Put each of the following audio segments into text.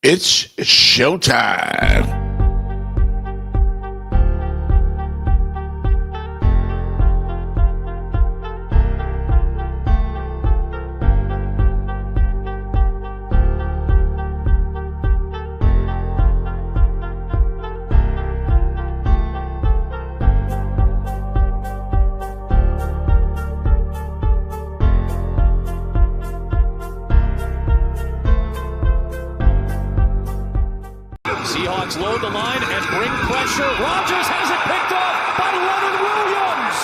It's showtime. Seahawks load the line and bring pressure. Rodgers has it picked off by Leonard Williams.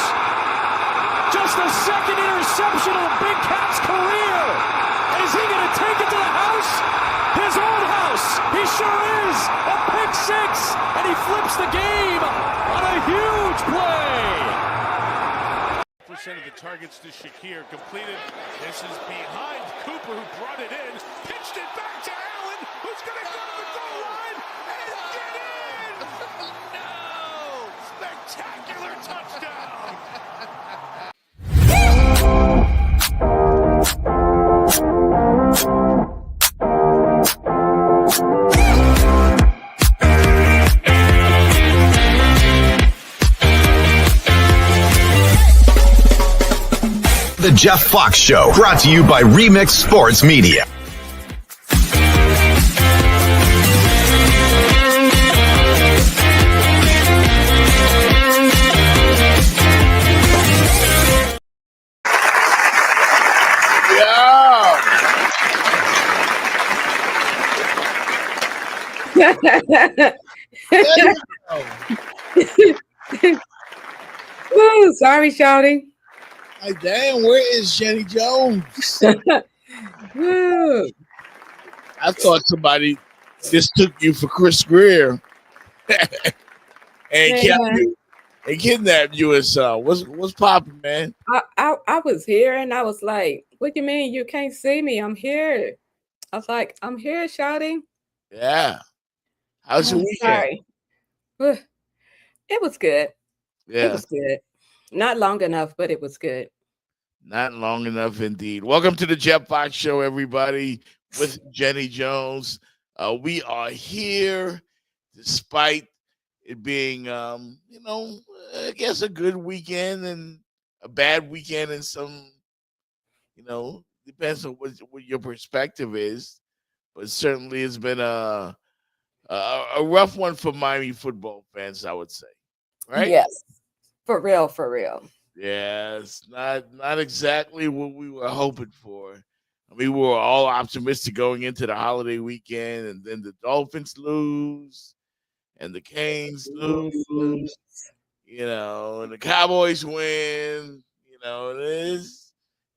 Just the second interception of the Big Cat's career. Is he going to take it to the house? His own house. He sure is. A pick six. And he flips the game on a huge play. Percent of the targets to Shakir completed. This is behind Cooper, who brought it in, pitched it back to Allen, who's going to go to the goal line and get in. No! Spectacular touchdown. The Jeff Fox Show, brought to you by Remix Sports Media. Woo, sorry, Shawty. Like, damn, where is Jenny Jones? Woo. I thought somebody just took you for Chris Greer and kidnapped you and son. What's popping, man? I was here and I was like, what do you mean you can't see me? I'm here. I was like, I'm here, Shawty. Yeah. How's your weekend? Sorry. Whew. It was good. Yeah. It was good. Not long enough, but it was good. Not long enough indeed. Welcome to the Jeff Fox Show, everybody, with Jenny Jones. We are here despite it being, I guess a good weekend and a bad weekend and some, depends on what your perspective is. But certainly it's been a rough one for Miami football fans, I would say. Right? Yes. For real, for real. Yeah, it's not exactly what we were hoping for. I mean, we were all optimistic going into the holiday weekend, and then the Dolphins lose, and the Canes lose, and the Cowboys win.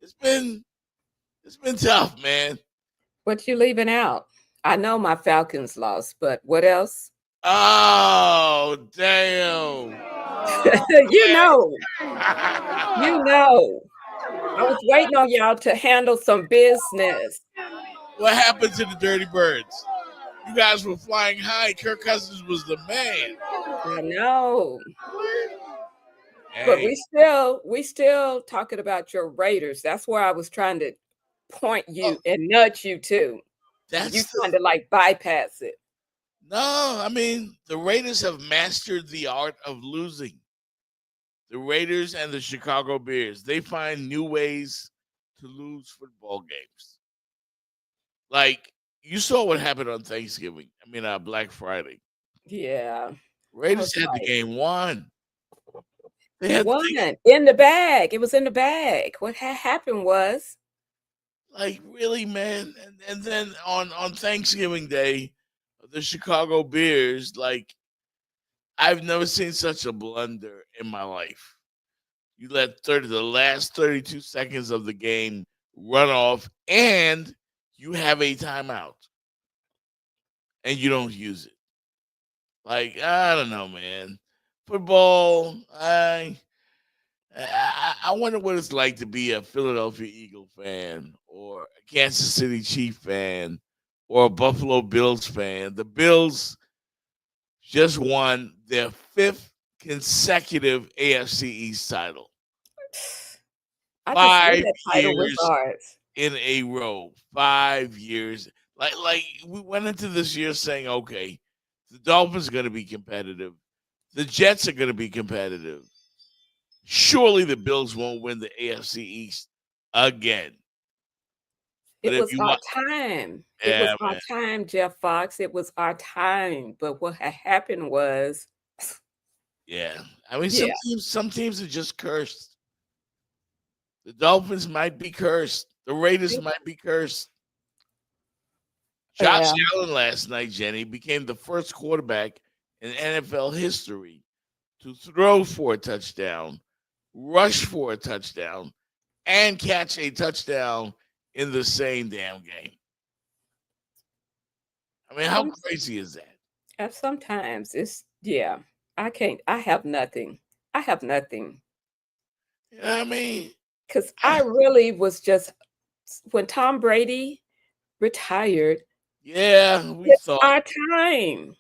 It's been tough, man. What you leaving out? I know my Falcons lost, but what else? Oh, damn. You know. I was waiting on y'all to handle some business. What happened to the Dirty Birds? You guys were flying high. Kirk Cousins was the man. I know. Hey. But we still talking about your Raiders. That's where I was trying to point you and nudge you to. You trying to like bypass it. No, I mean, the Raiders have mastered the art of losing. The Raiders and the Chicago Bears, they find new ways to lose football games. Like, you saw what happened on Thanksgiving. Black Friday. Yeah. Raiders had the game won. They had won in the bag. It was in the bag. What happened was, like, really, man. And then on Thanksgiving Day, the Chicago Bears, like, I've never seen such a blunder in my life. You let the last 32 seconds of the game run off, and you have a timeout, and you don't use it. Like, I don't know, man. Football, I wonder what it's like to be a Philadelphia Eagle fan or a Kansas City Chief fan or a Buffalo Bills fan. The Bills just won their 5th consecutive AFC East title. 5 years in a row. 5 years. Like we went into this year saying, okay, the Dolphins are going to be competitive. The Jets are going to be competitive. Surely the Bills won't win the AFC East again. But It if was you our want, time. It was yeah, our man, time, Jeff Fox. It was our time. But what had happened was, yeah. I mean, yeah, some teams are just cursed. The Dolphins might be cursed. The Raiders might be cursed. Josh yeah. Allen last night, Jenny, became the first quarterback in NFL history to throw for a touchdown, rush for a touchdown, and catch a touchdown in the same damn game. I mean, how Some, crazy is that? sometimes it's, yeah, I can't, I have nothing. I have nothing. You know what I mean? Because I really was just, when Tom Brady retired, Yeah, we it's thought. our time.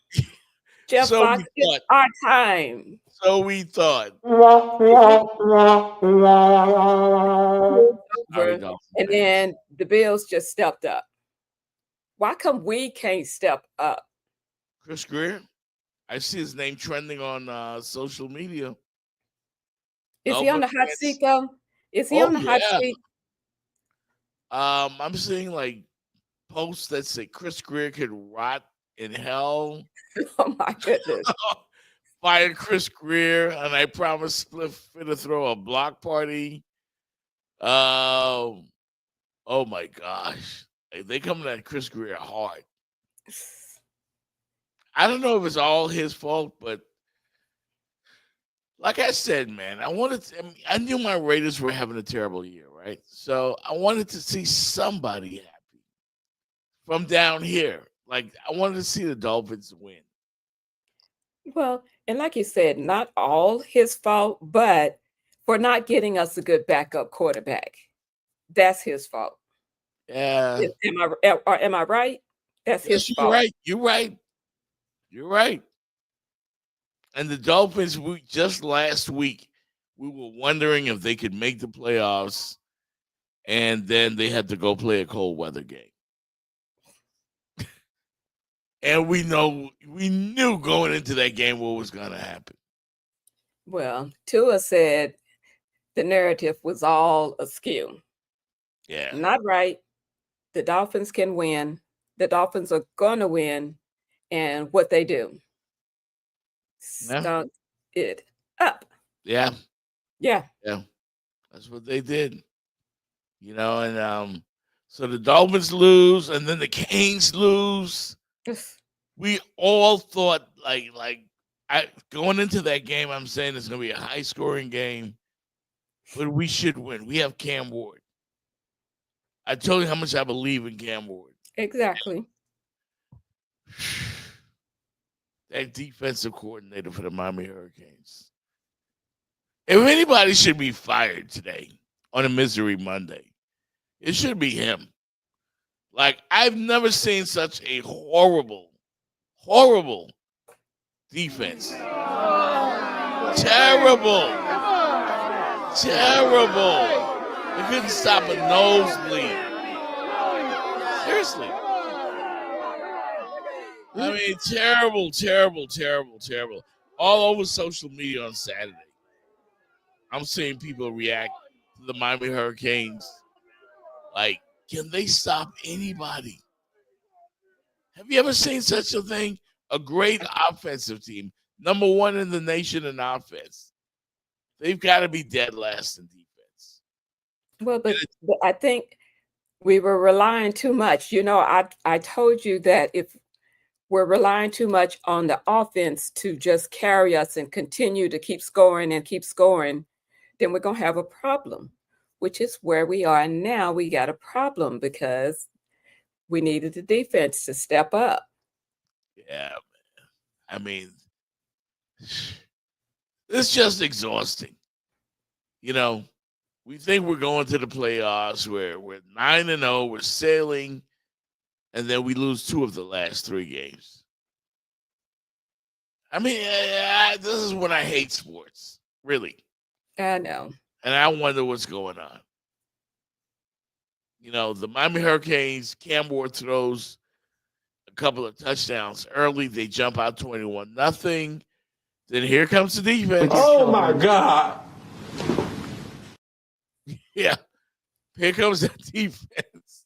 Jeff So Fox, we it's thought. our time. So we thought. Sorry, Over. Dolphin And fans. then the Bills just stepped up. Why come we can't step up? Chris Greer, I see his name trending on social media. Is he on Dolphin the hot fans. seat though? Is he Oh on the hot yeah. seat? I'm seeing like posts that say Chris Greer could rot in hell. Oh my goodness. Fire Chris Greer, and I promise Spliff to throw a block party. Oh my gosh. They coming at Chris Greer hard. I don't know if it's all his fault, but like I said, man, I knew my Raiders were having a terrible year, right? So I wanted to see somebody happy from down here. Like I wanted to see the Dolphins win. Well, and like you said, not all his fault, but for not getting us a good backup quarterback. That's his fault. Yeah. Am I right? That's his Yes, you're fault. right. You're right. You're right. And the Dolphins, just last week, we were wondering if they could make the playoffs, and then they had to go play a cold weather game. And we knew going into that game what was going to happen. Well, Tua said the narrative was all askew. Yeah. Not right. The Dolphins can win. The Dolphins are going to win. And what they do, stunk it up. Yeah. Yeah. Yeah. That's what they did. And so the Dolphins lose, and then the Canes lose. We all thought going into that game, I'm saying it's going to be a high scoring game, but we should win. We have Cam Ward. I told you how much I believe in Cam Ward. Exactly. That defensive coordinator for the Miami Hurricanes. If anybody should be fired today on a Misery Monday, it should be him. Like, I've never seen such a horrible defense. Terrible. They couldn't stop a nosebleed. Seriously. I mean, terrible. All over social media on Saturday. I'm seeing people react to the Miami Hurricanes. Like, can they stop anybody? Have you ever seen such a thing? A great offensive team, number one in the nation in offense. They've got to be dead last in defense. Well, but I think we were relying too much. I told you that if we're relying too much on the offense to just carry us and continue to keep scoring, then we're going to have a problem, which is where we are now. We got a problem because we needed the defense to step up. Yeah, man. I mean, it's just exhausting. We think we're going to the playoffs where we're 9-0, we're sailing, and then we lose 2 of the last 3 games. I mean, this is when I hate sports, really. I know. And I wonder what's going on. The Miami Hurricanes, Cam Ward throws a couple of touchdowns early. They jump out 21-0. Then here comes the defense. Oh my God. Yeah. Here comes the defense.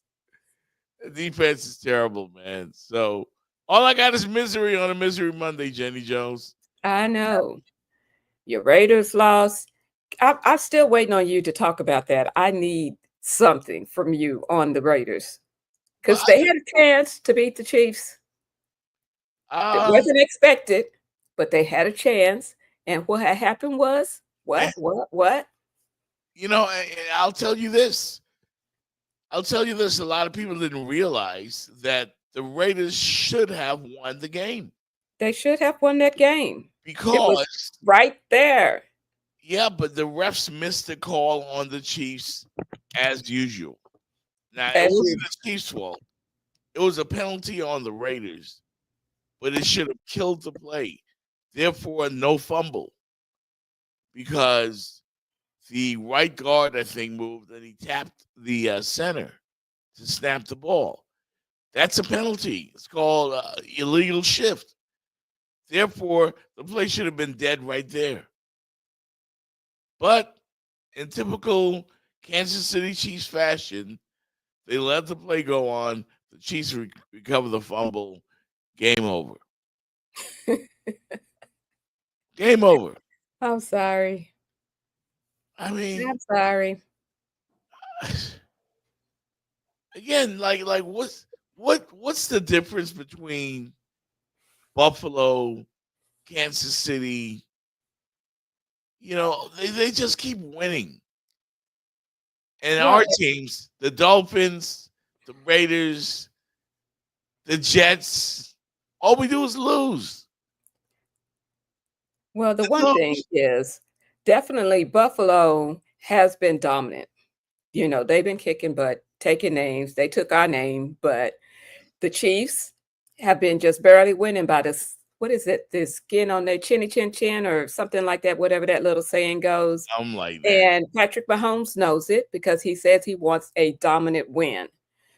The defense is terrible, man. So all I got is misery on a Misery Monday, Jenny Jones. I know. Your Raiders lost. I'm still waiting on you to talk about that. I need something from you on the Raiders because they had a chance to beat the Chiefs. It wasn't expected, but they had a chance. And what had happened was what? You know, I'll tell you this. A lot of people didn't realize that the Raiders should have won the game. They should have won that game. It was Because, right there. yeah, but the refs missed the call on the Chiefs as usual. Now, it As wasn't the Chiefs' fault. It was a penalty on the Raiders, but it should have killed the play. Therefore, no fumble. Because the right guard, I think, moved and he tapped the center to snap the ball. That's a penalty. It's called illegal shift. Therefore, the play should have been dead right there. But in typical Kansas City Chiefs fashion, they let the play go on. The Chiefs recover the fumble. Game over. Game over. I'm sorry. I mean, I'm sorry. again, like what's the difference between Buffalo, Kansas City? You know, they just keep winning. And Well, our teams, the Dolphins, the Raiders, the Jets, all we do is lose. Well, the one thing is definitely Buffalo has been dominant. You know, they've been kicking butt, taking names. They took our name, but the Chiefs have been just barely winning by this. What is it? The skin on their chinny chin chin or something like that, whatever that little saying goes. I'm like that. And Patrick Mahomes knows it because he says he wants a dominant win.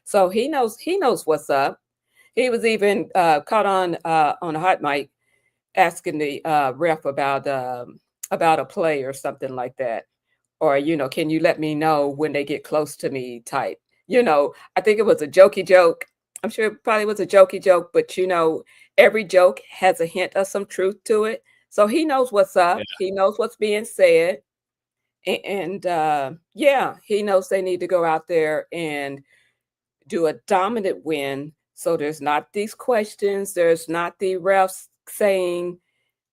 So he knows what's up. He was even caught on a hot mic asking the ref about a play or something like that. Or, you know, can you let me know when they get close to me type. You know, I think it was a jokey joke. I'm sure it probably was a jokey joke, but, you know, every joke has a hint of some truth to it. So he knows what's up. Yeah. He knows what's being said. And yeah, he knows they need to go out there and do a dominant win. So there's not these questions. There's not the refs saying,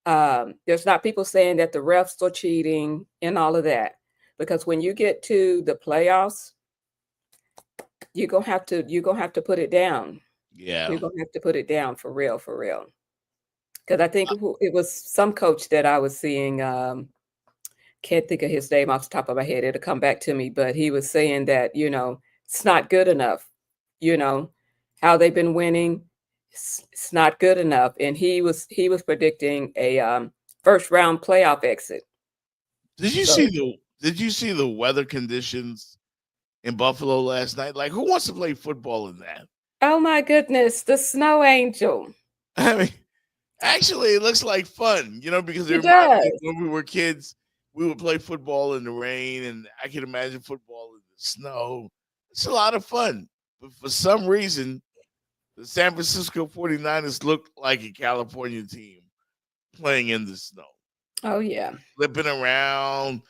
there's not people saying that the refs are cheating and all of that. Because when you get to the playoffs, you're gonna have to put it down. Yeah. You're gonna have to put it down for real. Because I think it was some coach that I was seeing, can't think of his name off the top of my head. It'll come back to me, but he was saying that, you know, it's not good enough. You know, how they've been winning, it's not good enough. And he was predicting a first round playoff exit. Did you see the weather conditions in Buffalo last night? Like, who wants to play football in that? Oh my goodness, the snow angel. I mean, actually, it looks like fun, you know, because when we were kids, we would play football in the rain, and I can imagine football in the snow. It's a lot of fun. But for some reason, the San Francisco 49ers looked like a California team playing in the snow. Oh, yeah. Flipping around.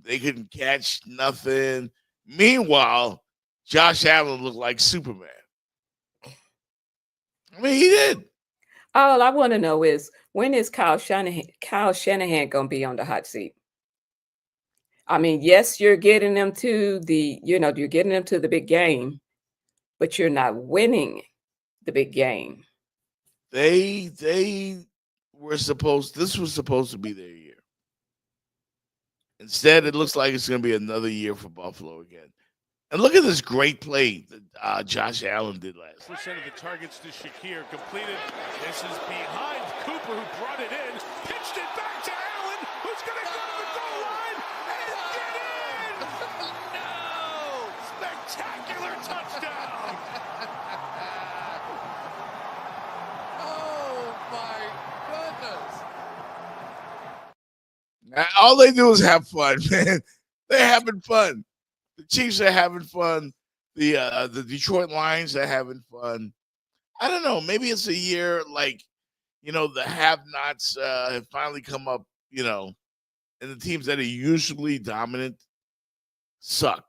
They couldn't catch nothing. Meanwhile, Josh Allen looked like Superman. I mean, he did. All I want to know is, when is Kyle Shanahan going to be on the hot seat? I mean, yes, you're getting them to the big game, but you're not winning the big game. This was supposed to be their year. Instead, it looks like it's going to be another year for Buffalo again. And look at this great play that Josh Allen did last night. 100% of the targets to Shakir completed. This is behind Cooper, who brought it in, pitched it back to Allen, who's going to go to the goal line and get in. No! Spectacular touchdown. All they do is have fun, man. They're having fun. The Chiefs are having fun. The Detroit Lions are having fun. I don't know. Maybe it's a year like, the have-nots have finally come up, and the teams that are usually dominant suck.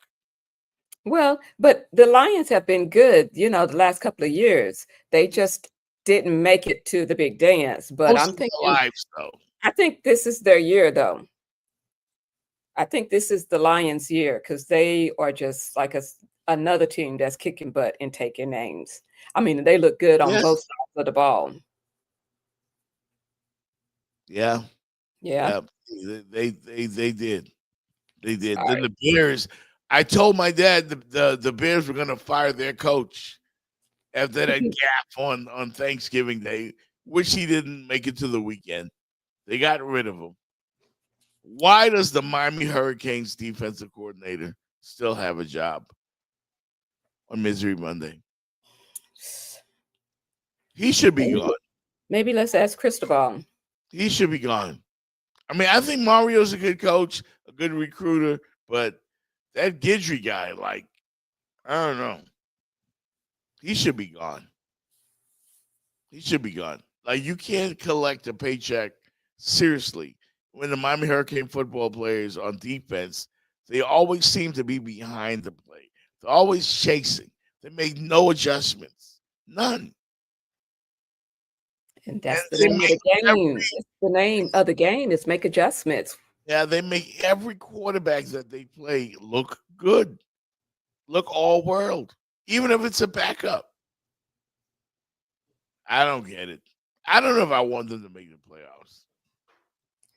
Well, but the Lions have been good, the last couple of years. They just didn't make it to the big dance. But Most I'm of their thinking, lives, though. I think this is their year, though. I think this is the Lions' year because they are just like another team that's kicking butt and taking names. I mean, they look good on Yes. both sides of the ball. Yeah. Yeah. They did. They did. All Then right. the Bears. I told my dad the Bears were going to fire their coach after that gap on Thanksgiving Day, which he didn't make it to the weekend. They got rid of him. Why does the Miami Hurricanes defensive coordinator still have a job on Misery Monday? He should be gone. Maybe let's ask Cristobal. He should be gone. I mean, I think Mario's a good coach, a good recruiter, but that Guidry guy, like, I don't know. He should be gone. He should be gone. Like, you can't collect a paycheck seriously when the Miami Hurricane football players on defense, they always seem to be behind the play. They're always chasing. They make no adjustments. None. And that's And the they name of make the game. That's the name of the game is make adjustments. Yeah, they make every quarterback that they play look good, look all world, even if it's a backup. I don't get it. I don't know if I want them to make the playoffs.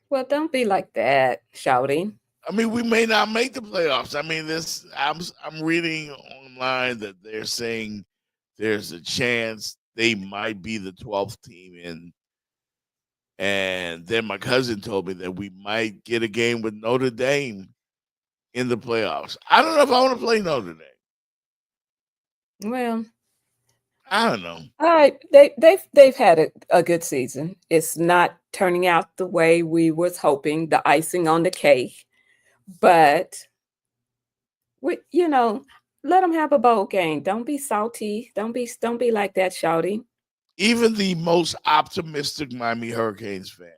Well, don't be like that, shouting. I mean, we may not make the playoffs. I mean, I'm reading online that they're saying there's a chance they might be the 12th team in. And then my cousin told me that we might get a game with Notre Dame in the playoffs. I don't know if I want to play Notre Dame. Well, I don't know. all right. They've had a good season. It's not turning out the way we was hoping, the icing on the cake. But let them have a bowl game. Don't be salty. Don't be like that, shouty. Even the most optimistic Miami Hurricanes fan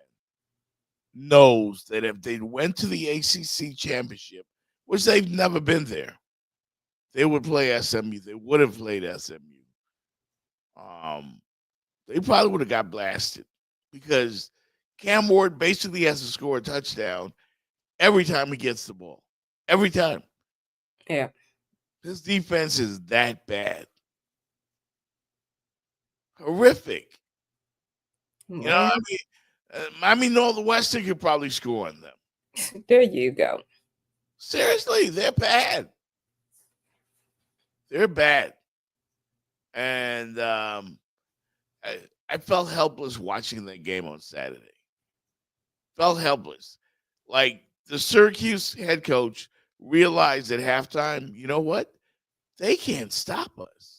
knows that if they went to the ACC championship, which they've never been there, they would play SMU. They would have played SMU. They probably would have got blasted because Cam Ward basically has to score a touchdown every time he gets the ball. Every time. Yeah. His defense is that bad. Horrific. Well, Miami Northwestern could probably score on them. there you go. Seriously, they're bad. They're bad. And I felt helpless watching that game on Saturday. Felt helpless. Like the Syracuse head coach realized at halftime, you know what? They can't stop us.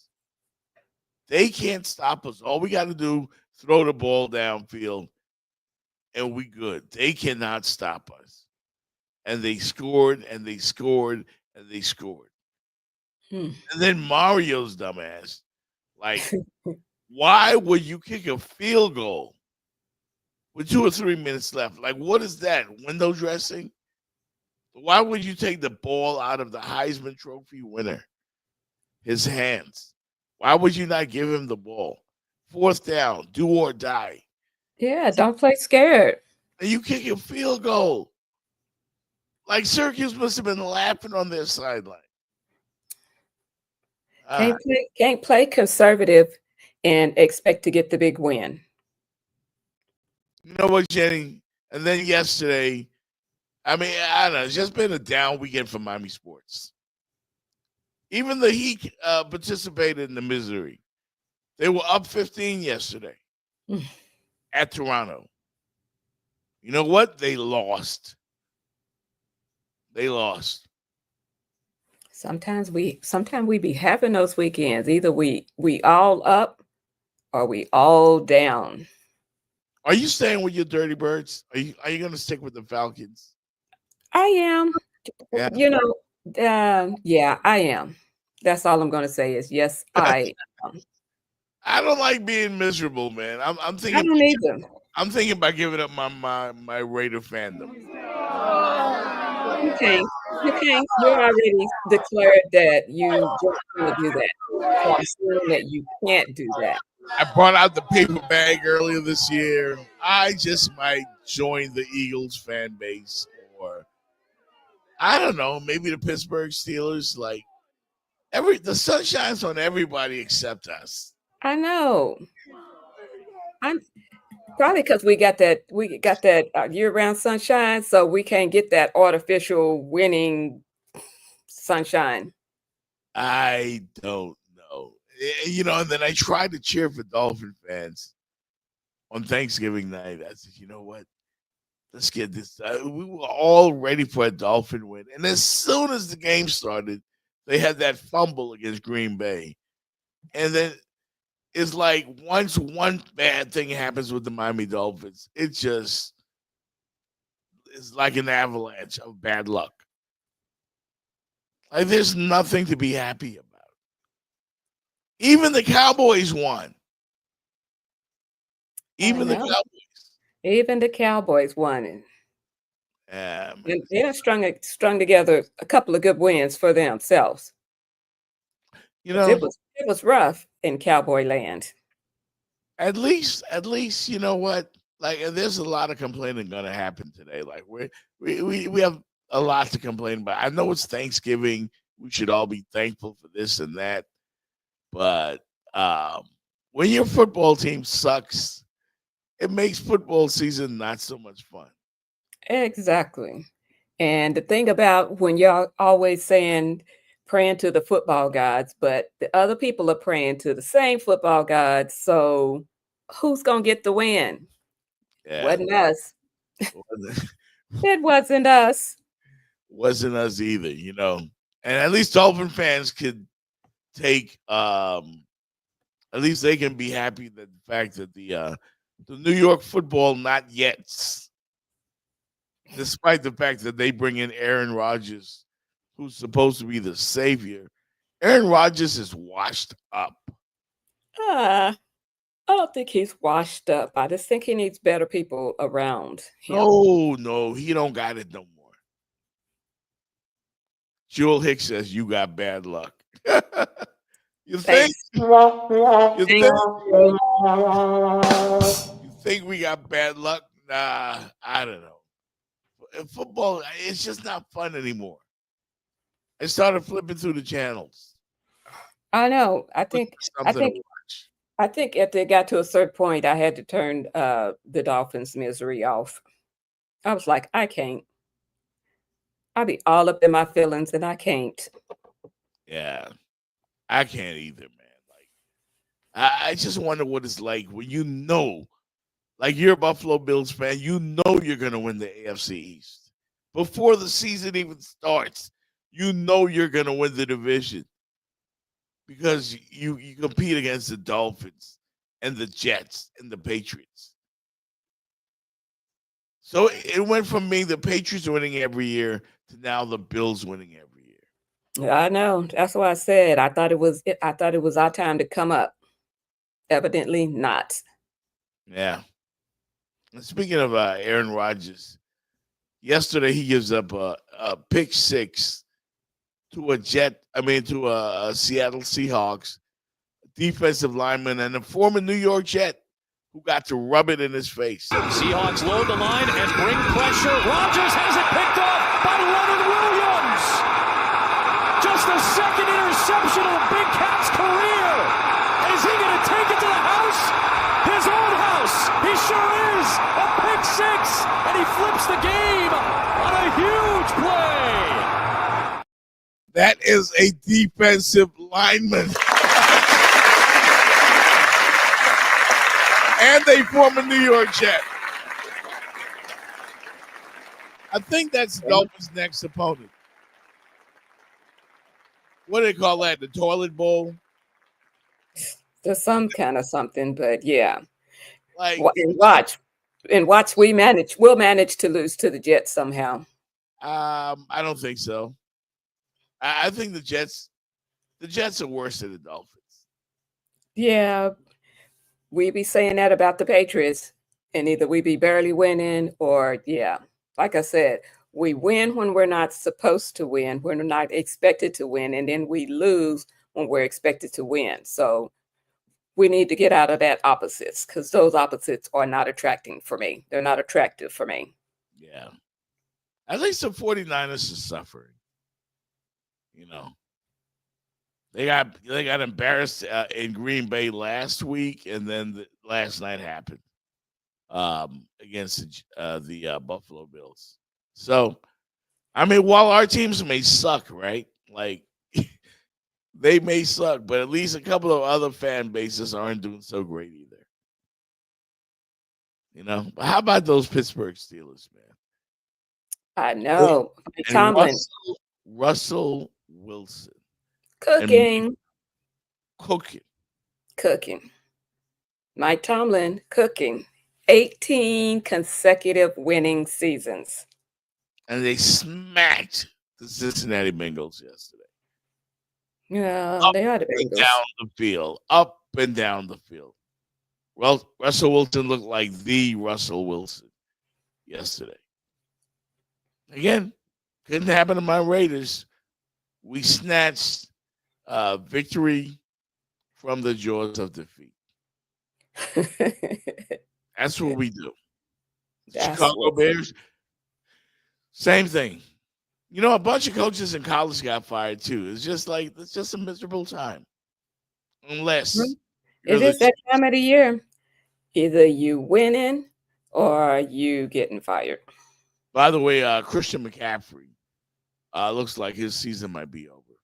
They can't stop us. All we got to do, throw the ball downfield, and we good. They cannot stop us. And they scored, and they scored, and they scored. And then Mario's dumbass, like, why would you kick a field goal with 2 or 3 minutes left? Like, what is that? Window dressing? Why would you take the ball out of the Heisman Trophy winner, his hands? Why would you not give him the ball? 4th down, do or die. Yeah, don't play scared. And you kick a field goal. Like Syracuse must have been laughing on their sideline. Can't play conservative and expect to get the big win. You know what, Jenny? And then yesterday, I mean, I don't know. It's just been a down weekend for Miami sports. Even the Heat participated in the misery. They were up 15 yesterday at Toronto. You know what? They lost. They lost. Sometimes we be having those weekends. Either we all up or we all down. Are you staying with your Dirty Birds? Are you going to stick with the Falcons? I am. Yeah. You know, yeah, I am. That's all I'm going to say is yes, I am. I don't like being miserable, man. I'm I thinking don't either. I'm thinking about giving up my Raider fandom. You can't. You can't. You already declared that you don't want to do that. So I'm assuming that you can't do that. I brought out the paper bag earlier this year. I just might join the Eagles fan base, or I don't know, maybe the Pittsburgh Steelers. Like the sun shines on everybody except us. I know. I'm probably because we got that year-round sunshine, so we can't get that artificial winning sunshine. I don't know. And then I tried to cheer for Dolphin fans on Thanksgiving night. I said, you know what? Let's get this. We were all ready for a Dolphin win. And as soon as the game started, they had that fumble against Green Bay. And then it's like once one bad thing happens with the Miami Dolphins, it's like an avalanche of bad luck. Like there's nothing to be happy about. Even the Cowboys won. Even the Cowboys. Even the Cowboys won it. And They have strung together a couple of good wins for themselves. It was rough in Cowboy land. At least, you know what? Like, there's a lot of complaining going to happen today. Like, we have a lot to complain about. I know it's Thanksgiving. We should all be thankful for this and that. But when your football team sucks, it makes football season not so much fun. Exactly. And the thing about when y'all always saying praying to the football gods, but the other people are praying to the same football gods. So who's going to get the win? Yeah. Wasn't us. It wasn't us. Wasn't us either, And at least Dolphin fans could take at least they can be happy that the fact that the New York Football not yet, despite the fact that they bring in Aaron Rodgers, who's supposed to be the savior. Aaron Rodgers is washed up. I don't think he's washed up. I just think he needs better people around him. No, he don't got it no more. Joel Hicks says you got bad luck. You think? You think we got bad luck? Nah, I don't know. Football, it's just not fun anymore. I started flipping through the channels. I know. I think if they got to a certain point, I had to turn the Dolphins' misery off. I was like, I can't. I'll be all up in my feelings, and I can't. Yeah, I can't either, man. Like, I just wonder what it's like when like you're a Buffalo Bills fan, you're going to win the AFC East. Before the season even starts, you're going to win the division because you compete against the Dolphins and the Jets and the Patriots. So it went from being the Patriots winning every year to now the Bills winning every year. I know. That's why I said I thought it was our time to come up. Evidently not. Yeah. And speaking of Aaron Rodgers, yesterday he gives up a pick six to a Seattle Seahawks defensive lineman and a former New York Jet who got to rub it in his face. Seahawks load the line and bring pressure. Rodgers has it picked off by Leonard Williams. Just the second interception of the Big Cat's career. Is he going to take it to the house? His own house. He sure is. A pick six. And he flips the game on a huge play. That is a defensive lineman. And a former New York Jet. I think that's Dolphins' next opponent. What do they call that? The toilet bowl? There's some kind of something, but yeah. Like, And watch. And watch, we'll manage to lose to the Jets somehow. I don't think so. I think the Jets are worse than the Dolphins. Yeah, we be saying that about the Patriots, and either we be barely winning or, yeah, like I said, we win when we're not supposed to win, when we're not expected to win, and then we lose when we're expected to win. So we need to get out of that opposites, because those opposites are not attracting for me. They're not attractive for me. Yeah. At least the 49ers are suffering. You know. They got embarrassed in Green Bay last week, and then last night happened against the Buffalo Bills. So, I mean, while our teams may suck, right? Like, they may suck, but at least a couple of other fan bases aren't doing so great either. You know? But how about those Pittsburgh Steelers, man? I know. And Tomlin Russell Wilson. cooking. Cooking. Mike Tomlin cooking. 18 consecutive winning seasons. And they smacked the Cincinnati Bengals yesterday. Yeah, Up they are the and Bengals. down the field. Up and down the field. Well, Russell Wilson looked like the Russell Wilson yesterday. Again, couldn't happen to my Raiders. We snatched victory from the jaws of defeat. That's what we do. That's Chicago what- Bears, same thing. You know, a bunch of coaches in college got fired too. It's just a miserable time. Unless Mhm. you're It the is that time of the year. Either you winning or you getting fired. By the way, Christian McCaffrey looks like his season might be over.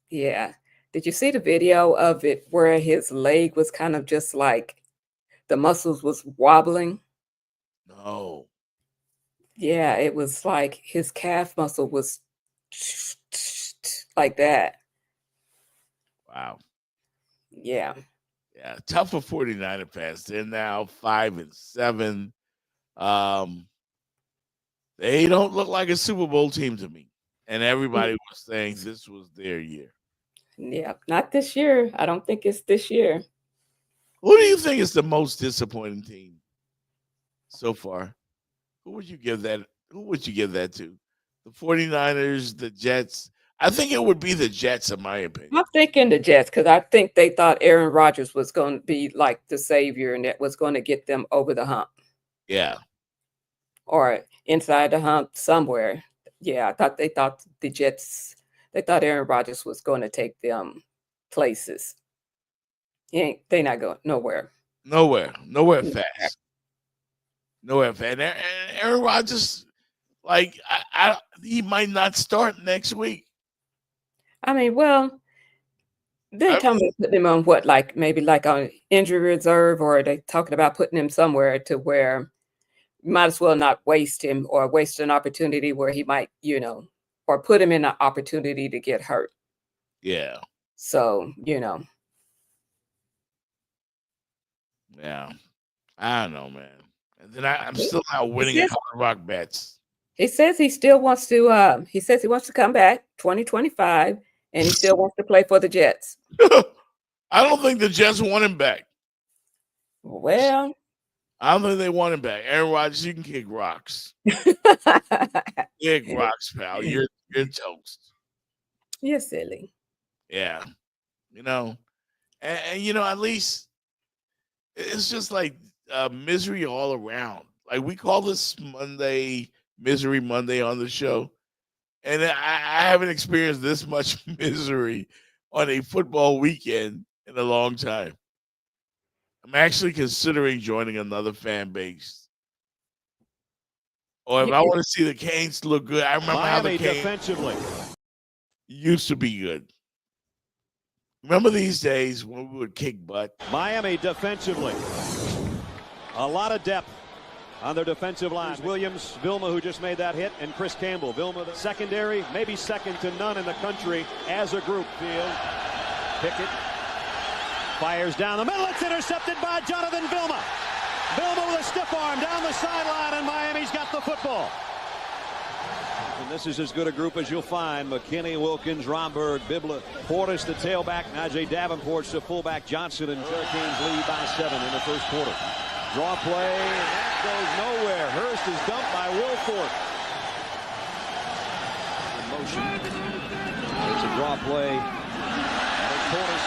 Yeah. Did you see the video of it where his leg was kind of just like the muscles was wobbling? No. Yeah, it was like his calf muscle was like that. Wow. Yeah. Yeah, tough for 49er fans. They're now 5-7. They don't look like a Super Bowl team to me. And everybody was saying this was their year. Yeah. Not this year. I don't think it's this year. Who do you think is the most disappointing team so far? Who would you give that to? The 49ers, the Jets? I think it would be the Jets, in my opinion. I'm thinking the Jets because I think they thought Aaron Rodgers was going to be like the savior and that was going to get them over the hump Yeah. or inside the hump somewhere. Yeah, they thought the Jets, they thought Aaron Rodgers was going to take them places. They not going nowhere. Nowhere fast. Nowhere fast. And Aaron Rodgers, like, he might not start next week. I mean, well, they're talking about putting him on what, like maybe like on injury reserve, or they talking about putting him somewhere to where you might as well not waste him or waste an opportunity where he might, or put him in an opportunity to get hurt. Yeah. So, Yeah. I don't know, man. And then I'm still not winning at Hard Rock bets. he says he still wants to, he says he wants to come back 2025 and he still wants to play for the Jets. I don't think the Jets want him back. Well, I don't think they want him back. Aaron Rodgers, you can kick rocks. Kick rocks, pal. You're toast. You're silly. Yeah. And at least it's just like misery all around. Like we call this Monday Misery Monday on the show. And I haven't experienced this much misery on a football weekend in a long time. I'm actually considering joining another fan base. Or if I want to see the Canes look good, I remember how the Canes defensively used to be good. Remember these days when we would kick butt? Miami defensively. A lot of depth on their defensive line. Williams, Vilma, who just made that hit, and Chris Campbell. Vilma, the secondary, maybe second to none in the country as a group. Field, Pickett fires down the middle. It's intercepted by Jonathan Vilma. Vilma with a stiff arm down the sideline, and Miami's got the football. And this is as good a group as you'll find. McKinney, Wilkins, Romberg, Bibla, Portis, the tailback, Najee Davenport's the fullback. Johnson and Hurricanes lead by 7 in the first quarter. Draw play, and that goes nowhere. Hurst is dumped by Wilfork. In motion. There's a draw play. There's Portis,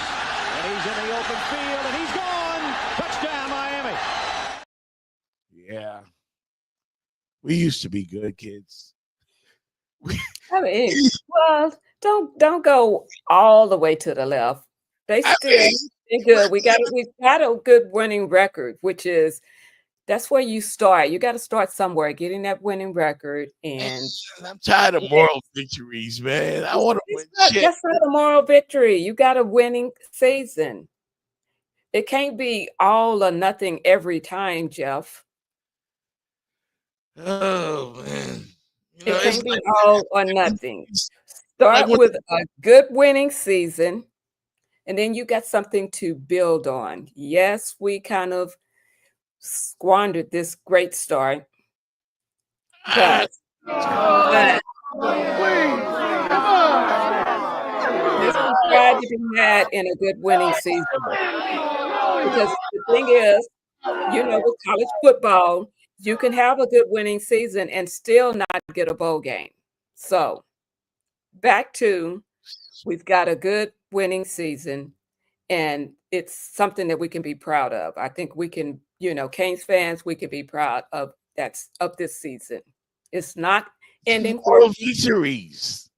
and he's in the open field, and he's gone. Touchdown, Miami. Yeah. We used to be good kids. I mean, well, don't go all the way to the left. They still they're good. We've got a good winning record, which is that's where you start. You got to start somewhere, getting that winning record. And I'm tired of moral victories, man. I want to win shit. That's not a moral victory. You got a winning season. It can't be all or nothing every time, Jeff. Oh man. You know, It it's can't be like, all or nothing. Start with a good winning season, and then you got something to build on. Yes, we kind of squandered this great start, but there's some pride to be had in a good winning season. Because the thing is, with college football, you can have a good winning season and still not get a bowl game. So back to we've got a good winning season, and it's something that we can be proud of. I think we can, Canes fans, we can be proud of this season. It's not ending moral victories.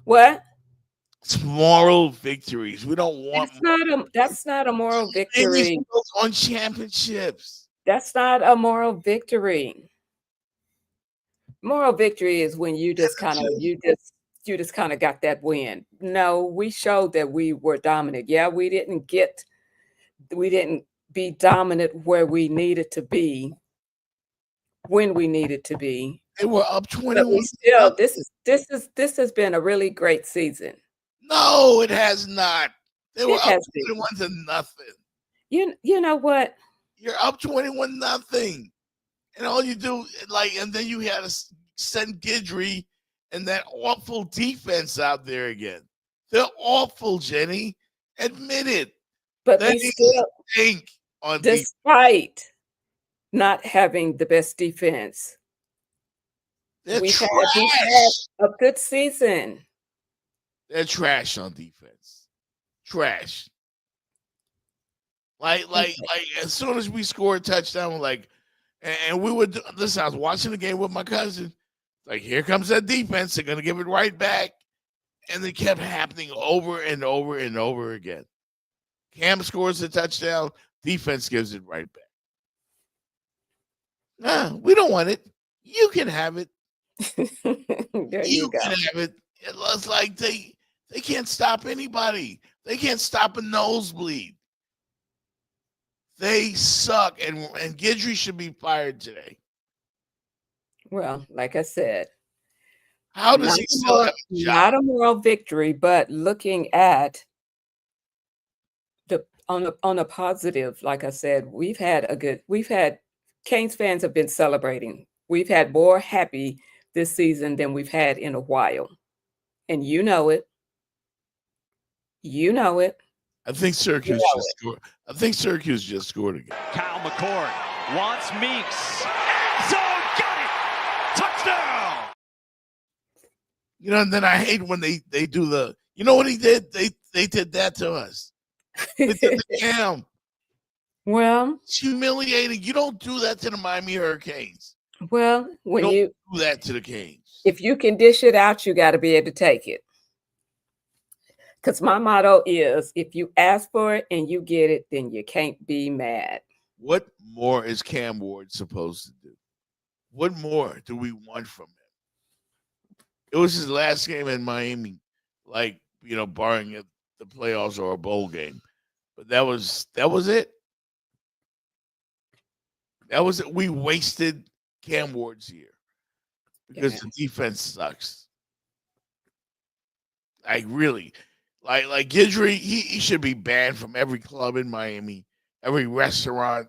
What? It's moral victories. We don't want that's not a moral victory. On championships. That's not a moral victory. Moral victory is when you just kind of got that win. No, we showed that we were dominant. Yeah, we didn't be dominant where we needed to be when we needed to be. They were up 21. This has been a really great season. No, it has not. They were up 21-0. You know what? You're up 21-0. And all you do, and then you had to send Guidry and that awful defense out there again. They're awful, Jenny. Admit it. But they still think on despite not having the best defense. We've had a good season. They're trash on defense. Trash. Like as soon as we scored a touchdown, and we would listen, I was watching the game with my cousin. Like, here comes that defense. They're gonna give it right back. And it kept happening over and over and over again. Cam scores a touchdown, defense gives it right back. Nah, we don't want it. You can have it. There you go. Can have it. It's like they can't stop anybody. They can't stop a nosebleed. They suck, and Guidry should be fired today. Well, like I said, how does he still have a job? Not a moral victory, but looking at on a positive, like I said, we've had Canes fans have been celebrating. We've had more happy this season than we've had in a while, and you know it. You know it. I think Syracuse just scored. I think Syracuse just scored again. Kyle McCord wants Meeks. Zone, got it! Touchdown! And then I hate when they do the. You know what he did? They did that to us. They did the Cam. Well, it's humiliating. You don't do that to the Miami Hurricanes. Well, when you do that to the Canes, if you can dish it out, you got to be able to take it. Because my motto is, if you ask for it and you get it, then you can't be mad. What more is Cam Ward supposed to do? What more do we want from him? It was his last game in Miami, barring the playoffs or a bowl game. But that was it. That was it. We wasted Cam Ward's year because the defense sucks. Like Guidry, he should be banned from every club in Miami, every restaurant.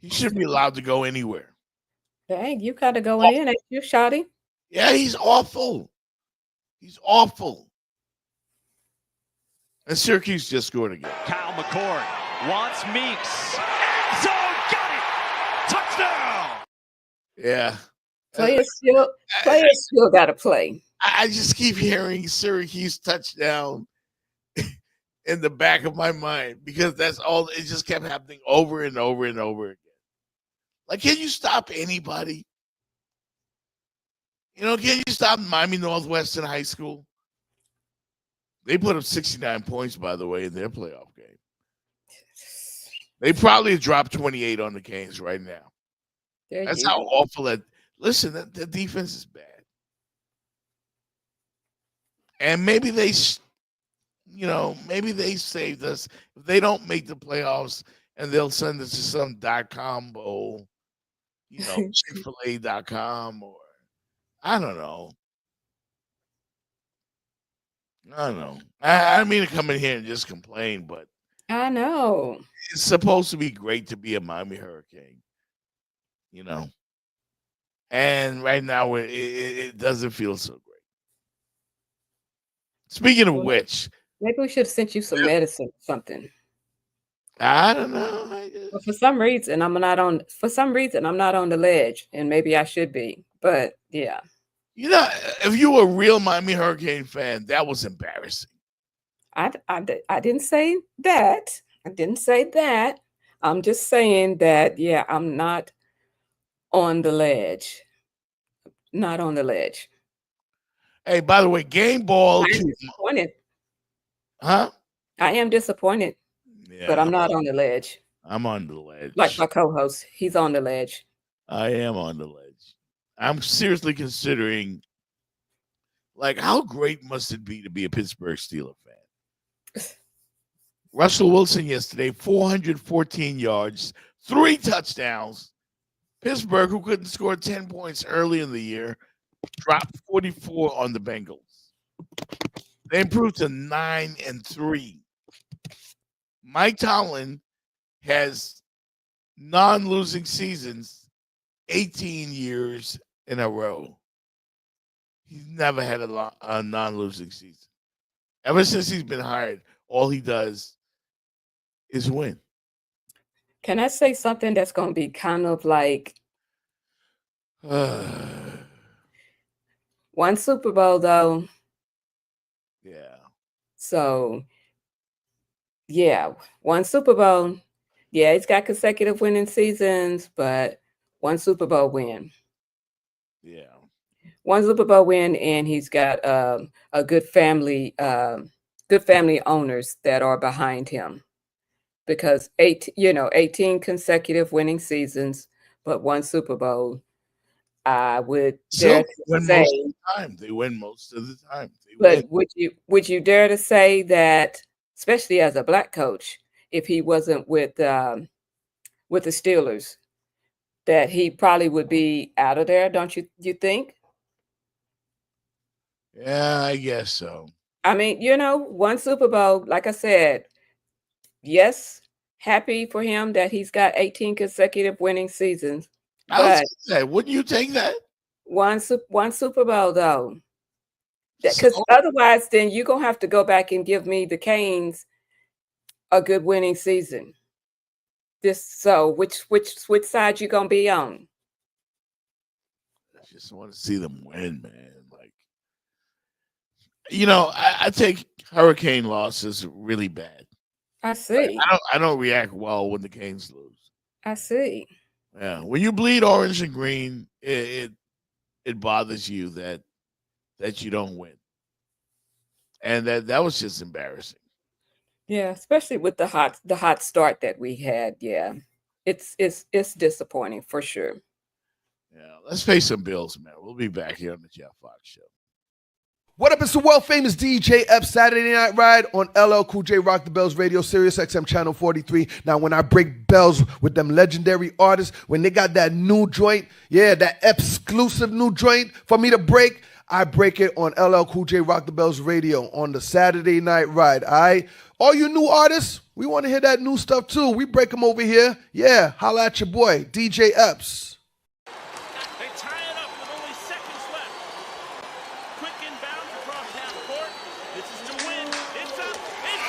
He shouldn't be allowed to go anywhere. Dang, you gotta go in, ain't you, Shotty? Yeah, he's awful. He's awful. And Syracuse just scored again. Kyle McCord wants Meeks. End zone, got it! Touchdown! Yeah. Players still gotta play. I just keep hearing Syracuse touchdown in the back of my mind because that's all. It just kept happening over and over and over again. Like, can you stop anybody? Can you stop Miami Northwestern High School? They put up 69 points, by the way, in their playoff game. They probably dropped 28 on the Canes right now. That's how awful that. Listen, the defense is bad. And maybe they saved us. If they don't make the playoffs and they'll send us to some .com bowl, Chick-fil-A.com or I don't know. I don't know. I don't mean to come in here and just complain, but I know. It's supposed to be great to be a Miami Hurricane, And right now it doesn't feel so great. Speaking of which, maybe we should have sent you some medicine or something. I don't know. But for some reason, I'm not on the ledge, and maybe I should be. But yeah. If you were a real Miami Hurricane fan, that was embarrassing. I didn't say that. I didn't say that. I'm just saying that, yeah, I'm not on the ledge. Not on the ledge. Hey, by the way, game ball. I am disappointed. Huh? I am disappointed, but I'm not on the ledge. I'm on the ledge. Like my co-host, he's on the ledge. I am on the ledge. I'm seriously considering, how great must it be to be a Pittsburgh Steelers fan? Russell Wilson yesterday, 414 yards, 3 touchdowns. Pittsburgh, who couldn't score 10 points early in the year, dropped 44 on the Bengals. They improved to 9-3. Mike Tomlin has non-losing seasons 18 years in a row. He's never had a non-losing season. Ever since he's been hired, all he does is win. Can I say something that's going to be kind of like one Super Bowl, though? Yeah. So, yeah, one Super Bowl. Yeah, he's got consecutive winning seasons, but one Super Bowl win. Yeah. One Super Bowl win, and he's got a good family owners that are behind him. Because 18 consecutive winning seasons, but one Super Bowl. I would dare to say they win most of the time. But would you dare to say that, especially as a black coach, if he wasn't with the Steelers, that he probably would be out of there? Don't you think? Yeah, I guess so. I mean, one Super Bowl, like I said. Yes, happy for him that he's got 18 consecutive winning seasons. Wouldn't you take that? One Super Bowl, though. Because otherwise, then you're going to have to go back and give me the Canes a good winning season. Which side you going to be on? I just want to see them win, man. I take Hurricane losses really bad. I see. I don't react well when the Canes lose. I see. Yeah, when you bleed orange and green, it bothers you that you don't win, and that was just embarrassing. Yeah, especially with the hot start that we had. Yeah, it's disappointing for sure. Yeah, let's pay some bills, man. We'll be back here on the Jeff Fox Show. What up, it's the world-famous DJ Ep Saturday Night Ride on LL Cool J Rock the Bells Radio, Sirius XM Channel 43. Now, when I break bells with them legendary artists, when they got that new joint, that exclusive new joint for me to break, I break it on LL Cool J Rock the Bells Radio on the Saturday Night Ride, all right? All you new artists, we want to hear that new stuff too. We break them over here. Yeah, holla at your boy, DJ Epps. They tie it up with only seconds left. Quick inbound across half court. This is to win. It's up. It's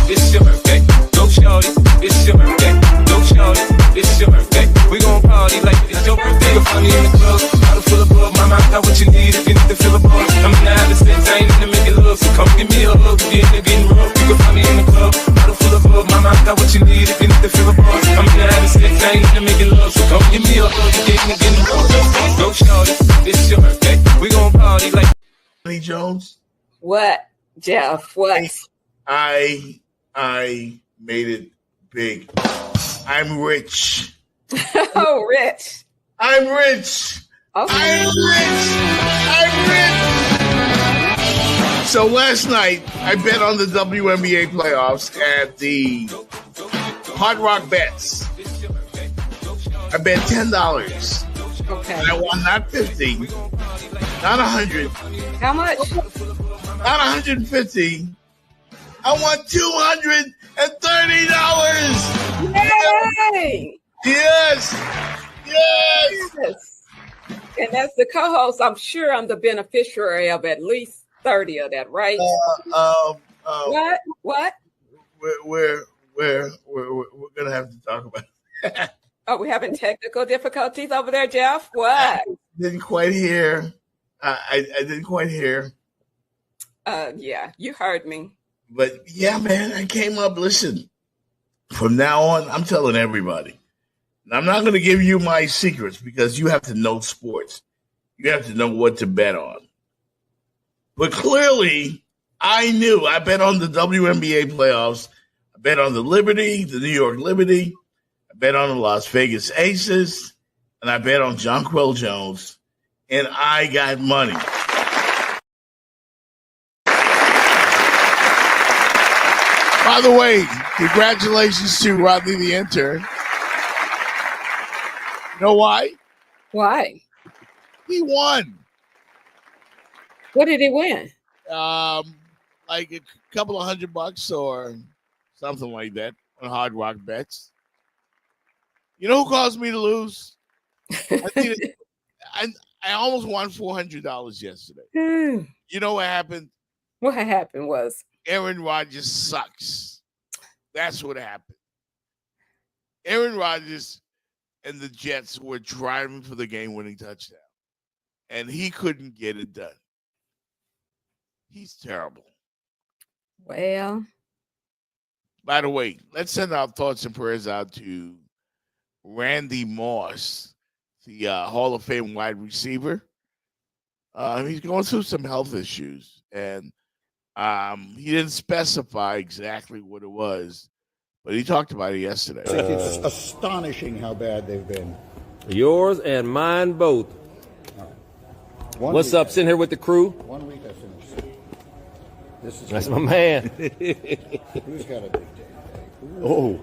It's your birthday. Go shorty, it's your birthday. Go shorty, it's your birthday. We gon' party like it's your birthday. You'll find me in the club, bottle full of bug. Mama, I got what you need if you need to fill a bug. I'm in the habit since I ain't in the making love, so come give me a hug. If you're in the getting rough, you can find me in the club, bottle full of bug. Mama, I got what you need if you need to fill a bug. I'm in the habit since I ain't in the making love, so come give me a hug. If you're in the getting rough, go shorty, it's your birthday. We gon' party like Lee Jones. What, Jeff? What? I made it big. I'm rich. Oh, Rich. I'm rich. Okay. I'm rich. So last night, I bet on the WNBA playoffs at the Hard Rock Bets. I bet $10. Okay. And I won not 50, not 100, How much? not 150. I won $230. Yay! Yes. Yes. Yes. And as the co-host, I'm sure I'm the beneficiary of at least 30 of that, right? What? What? We're gonna have to talk about it. Oh, we're having technical difficulties over there, Jeff? What? Didn't quite hear. I didn't quite hear. Yeah, you heard me. But yeah, man, I came up. Listen, from now on, I'm telling everybody. Now, I'm not going to give you my secrets because you have to know sports. You have to know what to bet on. But clearly, I knew. I bet on the WNBA playoffs. I bet on the Liberty, the New York Liberty. I bet on the Las Vegas Aces. And I bet on Jonquel Jones. And I got money. By the way, congratulations to Rodney the intern. You know why? Why? He won. What did he win? Like a couple of $100 or something like that on Hard Rock Bets. You know who caused me to lose? I almost won $400 yesterday. You know what happened? What happened was Aaron Rodgers sucks. That's what happened. Aaron Rodgers and the Jets were driving for the game-winning touchdown, and he couldn't get it done. He's terrible. Well, by the way, let's send our thoughts and prayers out to Randy Moss, the Hall of Fame wide receiver. He's going through some health issues, and he didn't specify exactly what it was, but he talked about it yesterday. I think it's astonishing how bad they've been. Yours and mine both. What's up? Sitting here with the crew. 1 week I finished. That's my man. Who's got a big day? Oh.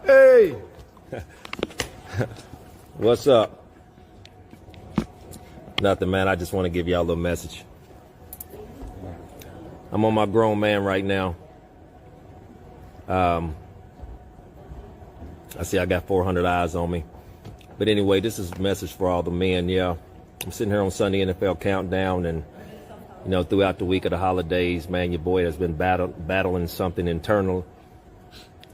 Hey. What's up? Nothing, man. I just want to give y'all a little message. I'm on my grown man right now. I see I got 400 eyes on me. But anyway, this is a message for all the men, yeah. I'm sitting here on Sunday NFL Countdown, and, you know, throughout the week of the holidays, man, your boy has been battling something internal.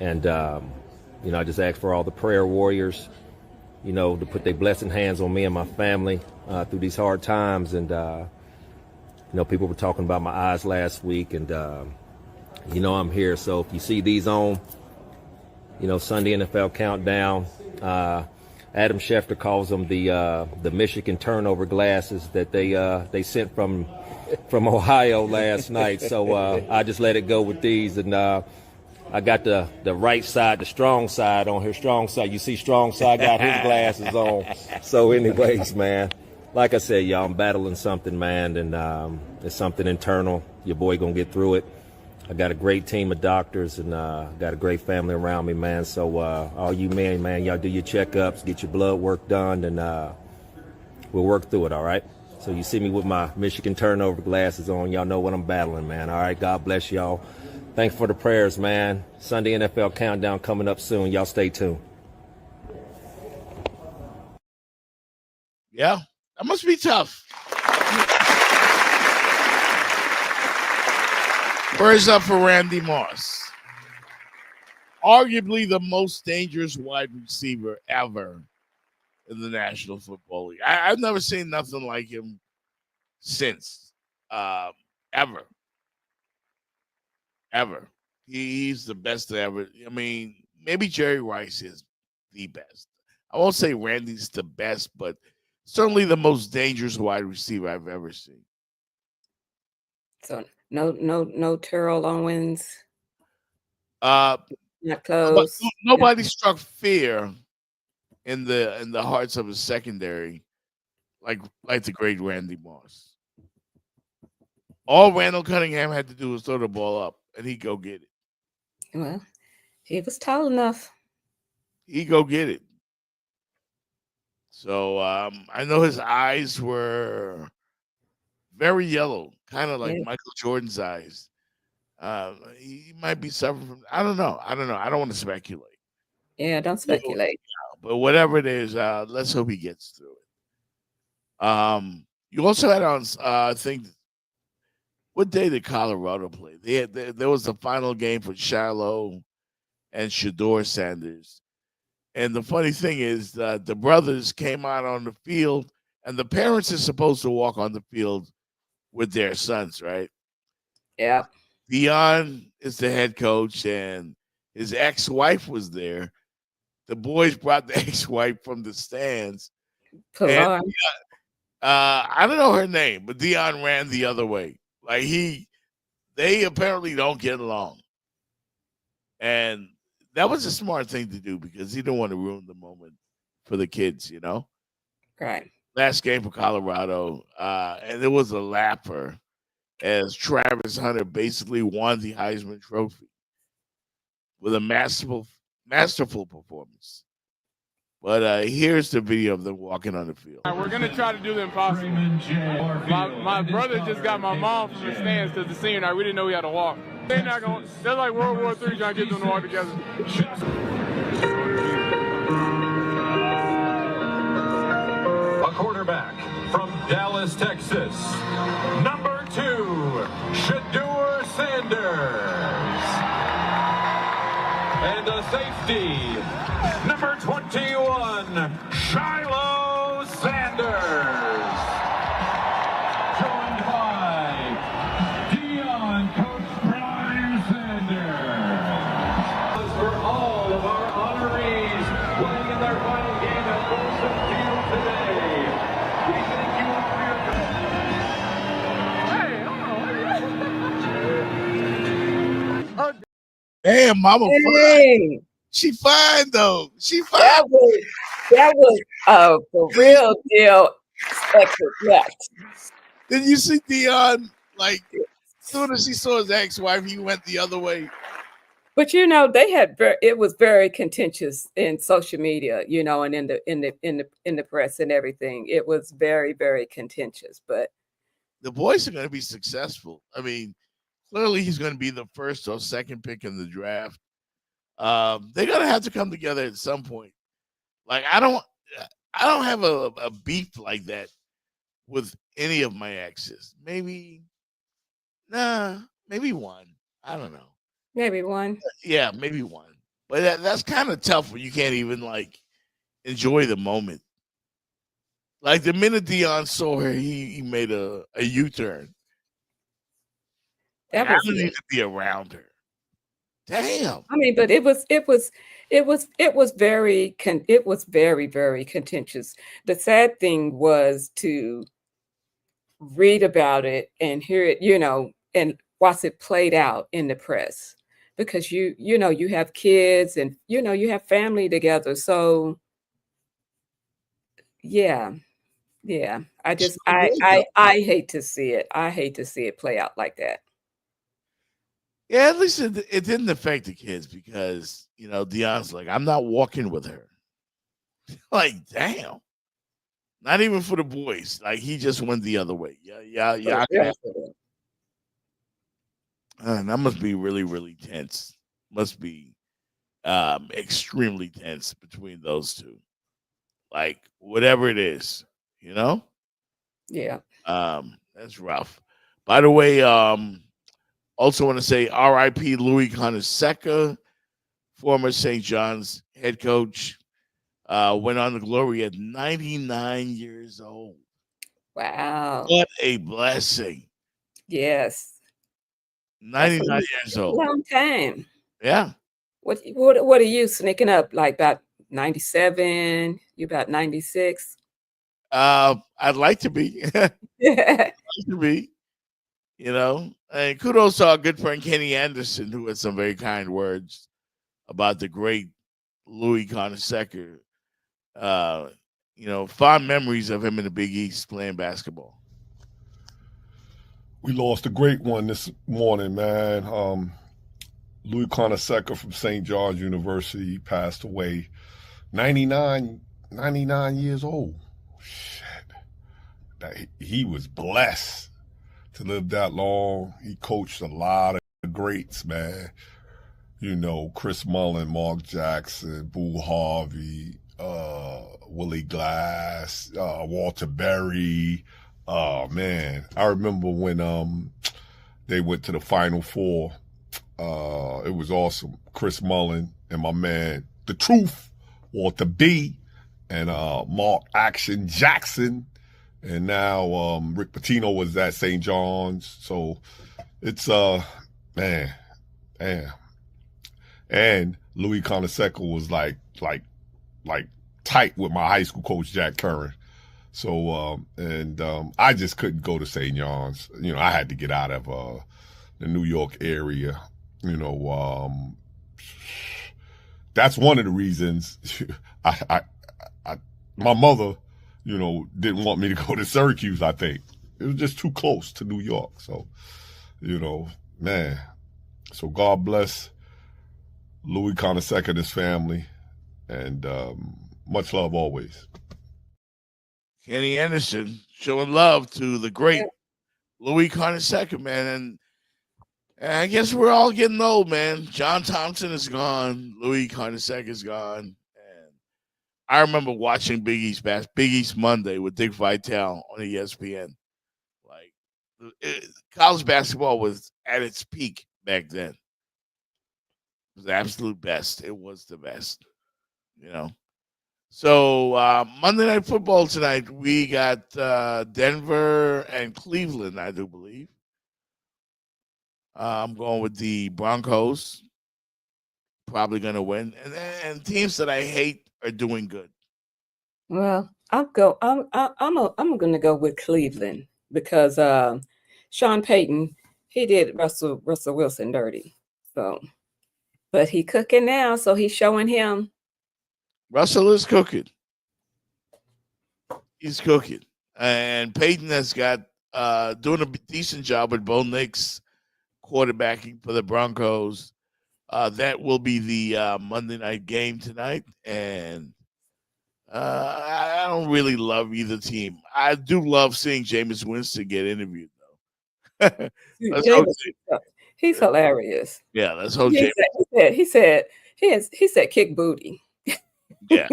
And, you know, I just ask for all the prayer warriors, you know, to put their blessing hands on me and my family through these hard times. And, you know, people were talking about my eyes last week, and, you know, I'm here. So if you see these on, you know, Sunday NFL Countdown, Adam Schefter calls them the Michigan turnover glasses that they sent from Ohio last night. So I just let it go with these, and I got the right side, the strong side on here. Strong side, you see, strong side got his glasses on. So, anyways, man, like I said, y'all, I'm battling something, man, and it's something internal. Your boy gonna get through it. I got a great team of doctors, and got a great family around me, man. So all you men, man, y'all do your checkups, get your blood work done, and we'll work through it, all right? So you see me with my Michigan turnover glasses on. Y'all know what I'm battling, man. All right, God bless y'all. Thanks for the prayers, man. Sunday NFL Countdown coming up soon. Y'all stay tuned. Yeah, that must be tough. Prayers up for Randy Moss. Arguably the most dangerous wide receiver ever in the National Football League. I've never seen nothing like him since, ever. He's the best ever. I mean, maybe Jerry Rice is the best. I won't say Randy's the best, but certainly the most dangerous wide receiver I've ever seen. So no Terrell Owens. Not close. Nobody struck fear in the hearts of his secondary like the great Randy Moss. All Randall Cunningham had to do was throw the ball up, and he'd go get it. Well, he was tall enough. He'd go get it. So I know his eyes were very yellow, kind of like Michael Jordan's eyes. He might be suffering from. I don't know. I don't want to speculate. Yeah, don't speculate. But whatever it is, let's hope he gets through it. You also had on, I think, what day did Colorado play? There was the final game for Shiloh and Shedeur Sanders. And the funny thing is that the brothers came out on the field, and the parents are supposed to walk on the field with their sons, right? Yeah. Deion is the head coach, and his ex-wife was there. The boys brought the ex-wife from the stands. And, I don't know her name, but Deion ran the other way. Like they apparently don't get along. And that was a smart thing to do because he didn't want to ruin the moment for the kids, you know? Right. Last game for Colorado, and it was a lapper as Travis Hunter basically won the Heisman Trophy with a masterful performance. But here's the video of them walking on the field. We're going to try to do the impossible. My brother just got my mom from the stands because the senior night, we didn't know we had to walk. They're like World War III trying to get them to walk together. A quarterback from Dallas, Texas, number 2, Shedeur Sanders. And a safety, number 21, Shiloh Sanders. Joined by Deion Coach Brian Sanders. For all of our honorees playing in their final game at Folsom Field today, we thank you all for your Damn, Mama fine. She fine though. She fine. That was for real deal expected. Did you see Deion? Like, as soon as he saw his ex-wife, he went the other way. But you know, it was very contentious in social media, you know, and in the press and everything. It was very, very contentious. But the boys are going to be successful. I mean, clearly he's going to be the first or second pick in the draft. They're going to have to come together at some point. Like, I don't have a beef like that with any of my exes. Maybe one. I don't know. Maybe one. Yeah, maybe one. But that's kind of tough when you can't even, like, enjoy the moment. Like, the minute Deion saw her, he made a U-turn. I don't need to be around her. Damn. I mean, but it It was very very contentious. The sad thing was to read about it and hear it, and watch it played out in the press, because you have kids and you have family together. So yeah. Yeah. I hate to see it. I hate to see it play out like that. Yeah, at least it didn't affect the kids because, Deion's like, I'm not walking with her. Like, damn. Not even for the boys. Like, he just went the other way. Yeah. That must be really, really tense. Must be extremely tense between those two. Like, whatever it is, Yeah. That's rough. By the way, also want to say R.I.P. Louis Fonseca, former St. John's head coach, went on to glory at 99 years old. Wow. What a blessing. Yes. 99 years old. Long time. Yeah. What are you sneaking up, like about 97? You about 96? I'd like to be. And kudos to our good friend Kenny Anderson, who had some very kind words about the great Louis Fonseca. Fond memories of him in the Big East playing basketball. We lost a great one this morning, man. Louis Fonseca from St. John's University passed away, 99 years old. Shit. He was blessed to live that long. He coached a lot of greats, man. Chris Mullin, Mark Jackson, Boo Harvey, Willie Glass, Walter Berry. Oh, man. I remember when they went to the Final Four. It was awesome. Chris Mullin and my man, The Truth, Walter B, and Mark Action Jackson. And now Rick Pitino was at St. John's. So it's, man. And Louis Fonseca was like tight with my high school coach, Jack Curran. So, I just couldn't go to St. John's. I had to get out of the New York area. That's one of the reasons my mother, didn't want me to go to Syracuse, I think. It was just too close to New York. So, man. So God bless Louis Fonseca and his family. And much love always. Kenny Anderson showing love to the great Louis Fonseca, man. And I guess we're all getting old, man. John Thompson is gone. Louis Fonseca is gone. And I remember watching Big East Monday with Dick Vitale on ESPN. Like, college basketball was at its peak back then. It was the absolute best. It was the best, So Monday Night Football tonight, we got Denver and Cleveland, I do believe. I'm going with the Broncos. Probably going to win. And teams that I hate are doing good. Well, I'm going to go with Cleveland because Sean Payton, he did Russell Wilson dirty. So, but he cooking now, so he's showing him. Russell is cooking. He's cooking. And Peyton has got doing a decent job with Bo Nix quarterbacking for the Broncos. That will be the Monday night game tonight. And I don't really love either team. I do love seeing Jameis Winston get interviewed, though. He's hilarious. Yeah, let's hope he said kick booty. Yeah.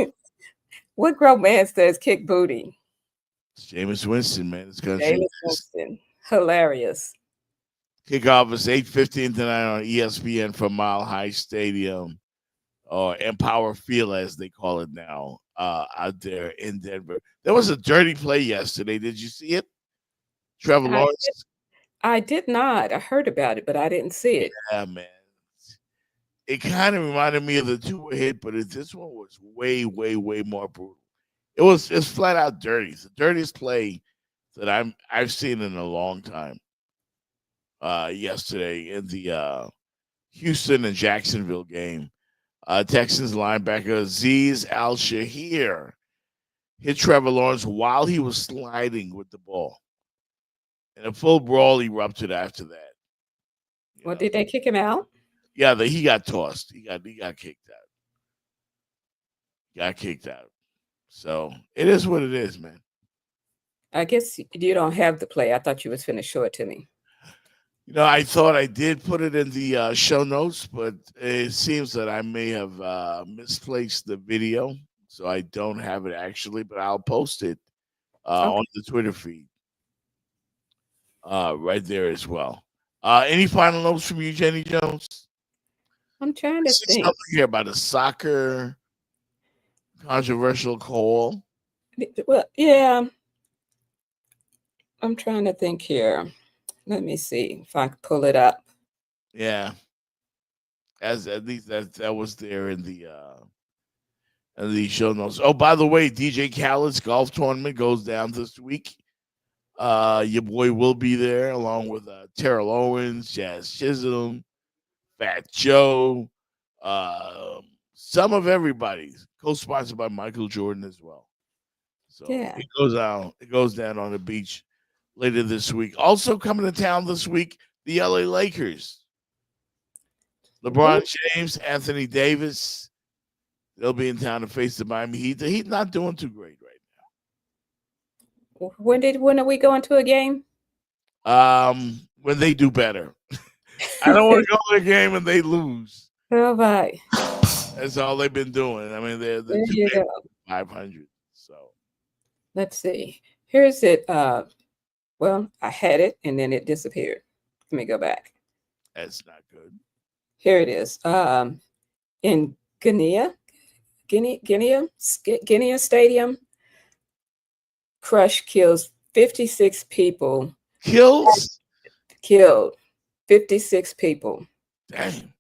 What grown man says kick booty? It's Jameis Winston, man. It's gonna Jameis Winston. Hilarious. Kickoff is 8:15 tonight on ESPN from Mile High Stadium, or Empower Field as they call it now, out there in Denver. There was a dirty play yesterday. Did you see it? Trevor Lawrence? I did not. I heard about it, but I didn't see it. Yeah, man. it kind of reminded me of the two hit, but this one was way, way, way more brutal. It's flat out dirty. It's the dirtiest play that I've seen in a long time. Yesterday in the Houston and Jacksonville game, Texans linebacker Azeez Al-Shaair hit Trevor Lawrence while he was sliding with the ball, and a full brawl erupted after that. Well, did they kick him out? Yeah, he got tossed. He got kicked out. Got kicked out. So it is what it is, man. I guess you don't have the play. I thought you was finna show it to me. You know, I thought I did put it in the show notes, but it seems that I may have misplaced the video, so I don't have it actually. But I'll post it on the Twitter feed right there as well. Any final notes from you, Jenny Jones? I'm trying to think. Something here about a soccer controversial call. Well, yeah. I'm trying to think here. Let me see if I can pull it up. Yeah. At least that was there in the show notes. Oh, by the way, DJ Khaled's golf tournament goes down this week. Your boy will be there along with Terrell Owens, Jazz Chisholm, Fat Joe, some of everybody's co-sponsored by Michael Jordan as well. So yeah, it goes down on the beach later this week. Also coming to town this week, the LA Lakers. LeBron James, Anthony Davis, they'll be in town to face the Miami Heat. The Heat not doing too great right now. When are we going to a game? When they do better. I don't want to go to a game and they lose. All right. That's all they've been doing. I mean, they're 500. So let's see. Here's it. Well, I had it and then it disappeared. Let me go back. That's not good. Here it is. In Guinea Stadium, crush kills 56 people. Killed 56 people. Dang.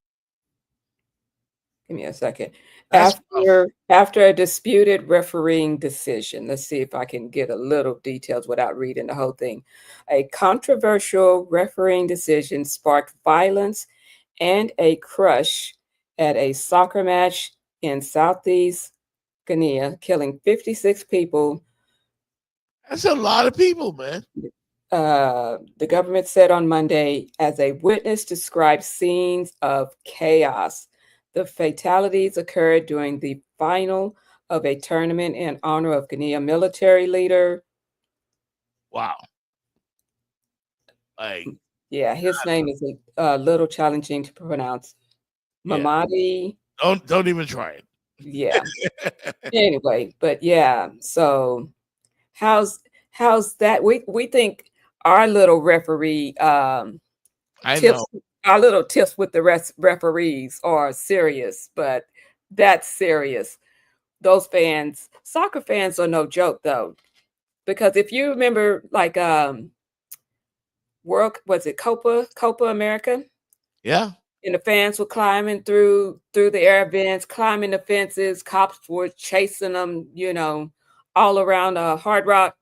Give me a second. After a disputed refereeing decision, let's see if I can get a little details without reading the whole thing. A controversial refereeing decision sparked violence and a crush at a soccer match in Southeast Guinea, killing 56 people. That's a lot of people, man. The government said on Monday, as a witness described scenes of chaos. The fatalities occurred during the final of a tournament in honor of Guinea military leader. Wow. Yeah, his name is a little challenging to pronounce. Mamadi. Don't even try it. Yeah. Anyway, but yeah. So how's that? We think our little referee tips. Our little tips with the referees are serious, but that's serious. Those fans, soccer fans, are no joke though, because if you remember, like Copa America? Yeah. And the fans were climbing through the air vents, climbing the fences. Cops were chasing them, all around Hard Rock.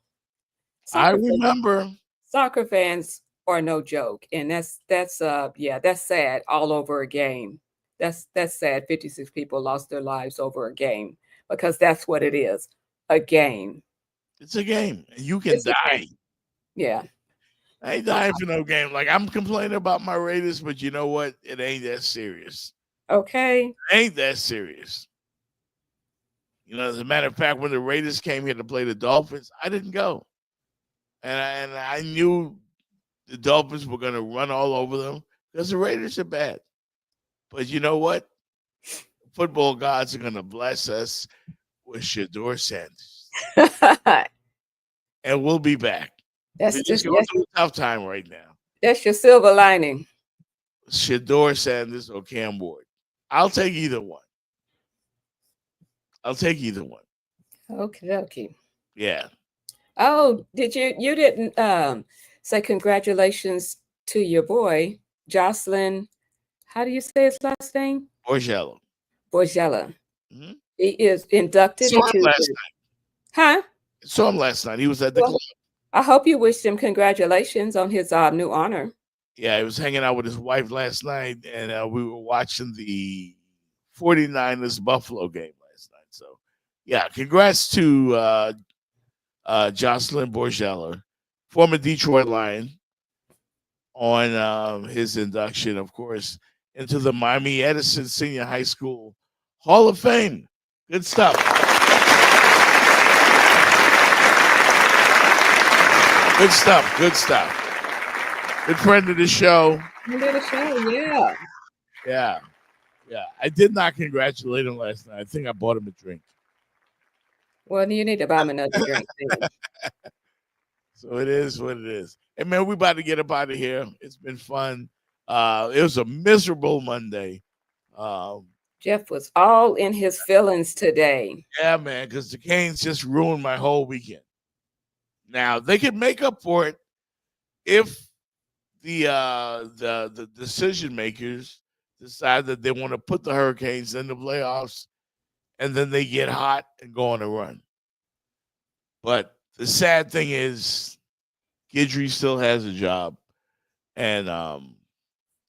I remember. Soccer fans are no joke, and that's sad all over a game. That's sad. 56 people lost their lives over a game, because that's what it is, a game. It's a game. You can die. Yeah. I ain't dying for no game. Like, I'm complaining about my Raiders, but you know what? It ain't that serious. Okay. It ain't that serious. As a matter of fact, when the Raiders came here to play the Dolphins, I didn't go. And I knew the Dolphins were going to run all over them because the Raiders are bad. But you know what? Football gods are going to bless us with Shedeur Sanders. And we'll be back. That's just going through a tough time right now. That's your silver lining. Shedeur Sanders or Cam Ward. I'll take either one. Okay. Yeah. Oh, you didn't say congratulations to your boy, Jocelyn. How do you say his last name? Borgello. Borgello. Mhm. He is inducted Saw him into last the, night. huh? Saw him last night. He was at the Well, club. I hope you wished him congratulations on his new honor. Yeah, he was hanging out with his wife last night, and we were watching the 49ers Buffalo game last night. So, yeah, congrats to Jocelyn Borgello, former Detroit Lion, on his induction, of course, into the Miami Edison Senior High School Hall of Fame. Good stuff. Good stuff. Good stuff. Good friend of the show. Friend of the show, yeah. Yeah. Yeah. I did not congratulate him last night. I think I bought him a drink. Well, you need to buy him another drink. Then. So it is what it is. Hey, man, we about to get up out of here. It's been fun. It was a miserable Monday. Jeff was all in his feelings today. Yeah, man, because the Canes just ruined my whole weekend. Now, they could make up for it if the decision makers decide that they want to put the Hurricanes in the playoffs, and then they get hot and go on a run. But the sad thing is, Guidry still has a job, and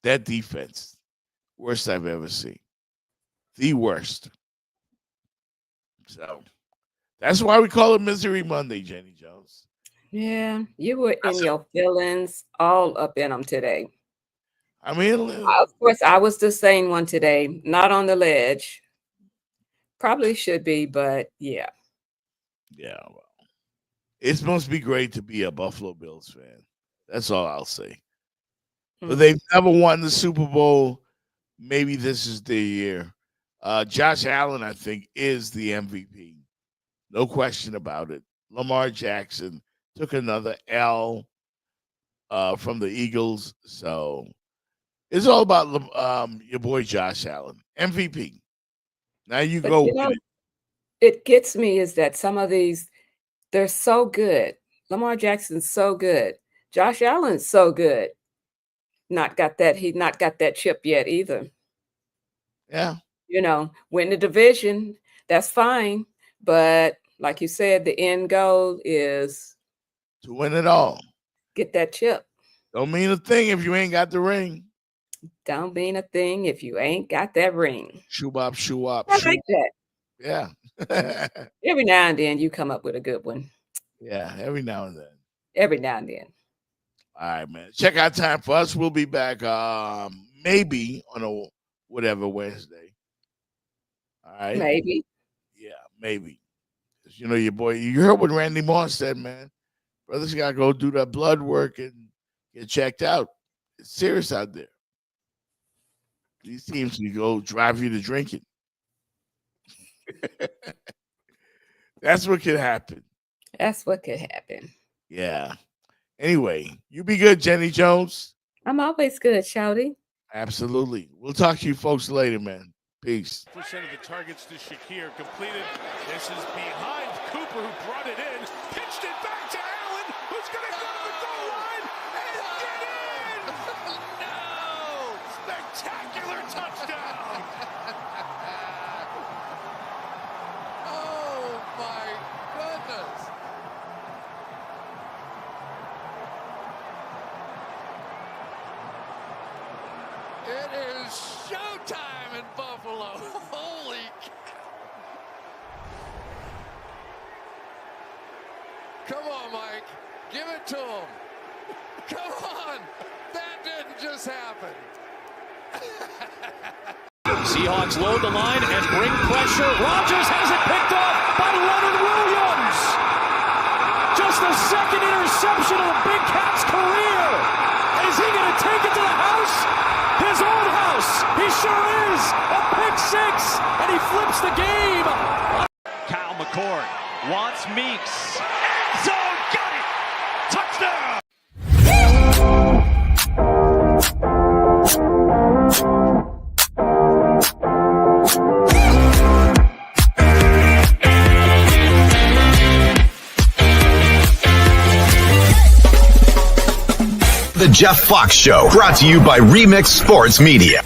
that defense, worst I've ever seen. The worst. So that's why we call it Misery Monday, Jenny Jones. Yeah, you were in your feelings, all up in them today. I mean, of course, I was the same one today, not on the ledge. Probably should be, but yeah. Yeah, well, it must be great to be a Buffalo Bills fan. That's all I'll say. But they've never won the Super Bowl. Maybe this is their year. Josh Allen, I think, is the MVP. No question about it. Lamar Jackson took another L from the Eagles. So it's all about your boy Josh Allen, MVP. Now you go with it. It gets me is that some of these, they're so good. Lamar Jackson's so good. Josh Allen's so good. He's not got that chip yet either. Yeah. You know, win the division, that's fine. But like you said, the end goal is to win it all. Get that chip. Don't mean a thing if you ain't got the ring. Don't mean a thing if you ain't got that ring. Shoo-bop, shoo-wop. I like that. Yeah. Every now and then you come up with a good one. Yeah, every now and then. Every now and then. All right, man. Check out Time for Us. We'll be back maybe on a whatever Wednesday. All right. Maybe. Yeah, maybe. You know, your boy, you heard what Randy Moss said, man. Brothers got to go do that blood work and get checked out. It's serious out there. These teams can go drive you to drinking. That's what could happen. That's what could happen. Yeah. Anyway, you be good, Jenny Jones. I'm always good, Shouty. Absolutely. We'll talk to you folks later, man. Peace. % of the targets to Shakir completed. This is behind Cooper, who brought it in, pitched it back to Allen, who's going to go to the goal line and get in. No! Spectacular touchdown. Oh my goodness. It is showtime in Buffalo. Holy cow. Come on, Mike. Give it to him. Come on. That didn't just happen. Seahawks load the line and bring pressure. Rodgers has it picked off by Leonard Williams. Just the second interception of the Big Cat's career. Is he going to take it to the house? His own house. He sure is. A pick six, and he flips the game. Kyle McCord wants Meeks. Zone, got it. Touchdown. The Jeff Fox Show, brought to you by Remix Sports Media.